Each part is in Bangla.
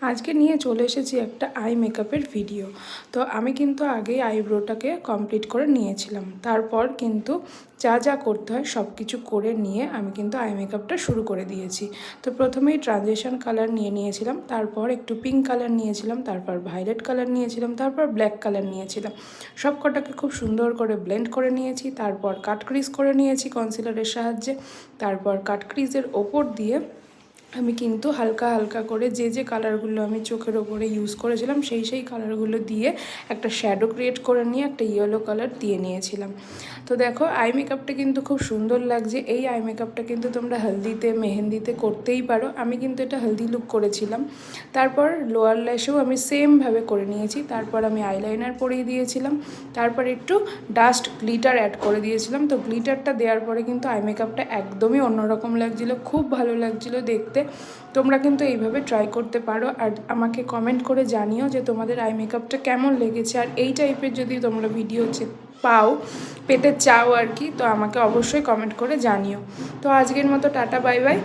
আজকে নিয়ে চলে এসেছি একটা আই মেকআপের ভিডিও। তো আমি কিন্তু আগেই আইব্রোটাকে কমপ্লিট করে নিয়েছিলাম, তারপর কিন্তু যা যা করতে হয় সব কিছু করে নিয়ে আমি কিন্তু আই মেকআপটা শুরু করে দিয়েছি। তো প্রথমেই ট্রানজিশন কালার নিয়েছিলাম, তারপর একটু পিঙ্ক কালার নিয়েছিলাম, তারপর ভায়োলেট কালার নিয়েছিলাম, তারপর ব্ল্যাক কালার নিয়েছিলাম। সব কটাকে খুব সুন্দর করে ব্লেন্ড করে নিয়েছি, তারপর কাট ক্রিজ করে নিয়েছি কনসিলারের সাহায্যে। তারপর কাট ক্রিজের ওপর দিয়ে আমি কিন্তু হালকা হালকা করে যে কালারগুলো আমি চোখের ওপরে ইউজ করেছিলাম সেই কালারগুলো দিয়ে একটা শ্যাডো ক্রিয়েট করে নিয়ে একটা ইয়েলো কালার দিয়ে নিয়েছিলাম। তো দেখো আই মেকআপটা কিন্তু খুব সুন্দর লাগছে। এই আই মেকআপটা কিন্তু তোমরা হলদিতে মেহেন্দিতে করতেই পারো। আমি কিন্তু এটা হলদি লুক করেছিলাম। তারপর লোয়ার ল্যাশেও আমি সেমভাবে করে নিয়েছি। তারপর আমি আইলাইনার পরিয়ে দিয়েছিলাম, তারপর একটু ডাস্ট গ্লিটার অ্যাড করে দিয়েছিলাম। তো গ্লিটারটা দেওয়ার পরে কিন্তু আই মেকআপটা একদমই অন্যরকম লাগছিলো, খুব ভালো লাগছিলো দেখতে। তোমরা কিন্তু এইভাবে ট্রাই করতে পারো আর আমাকে কমেন্ট করে জানিও যে তোমাদের আই মেকআপটা কেমন লেগেছে। আর এই টাইপের যদি তোমরা ভিডিও পেতে চাও আর কি, তো আমাকে অবশ্যই কমেন্ট করে জানিও। তো আজকের মতো টাটা বাই বাই,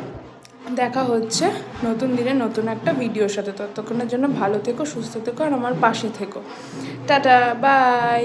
দেখা হচ্ছে নতুন দিনে নতুন একটা ভিডিওর সাথে। ততক্ষণের জন্য ভালো থেকো, সুস্থ থেকো আর আমার পাশে থেকো। Tata bye.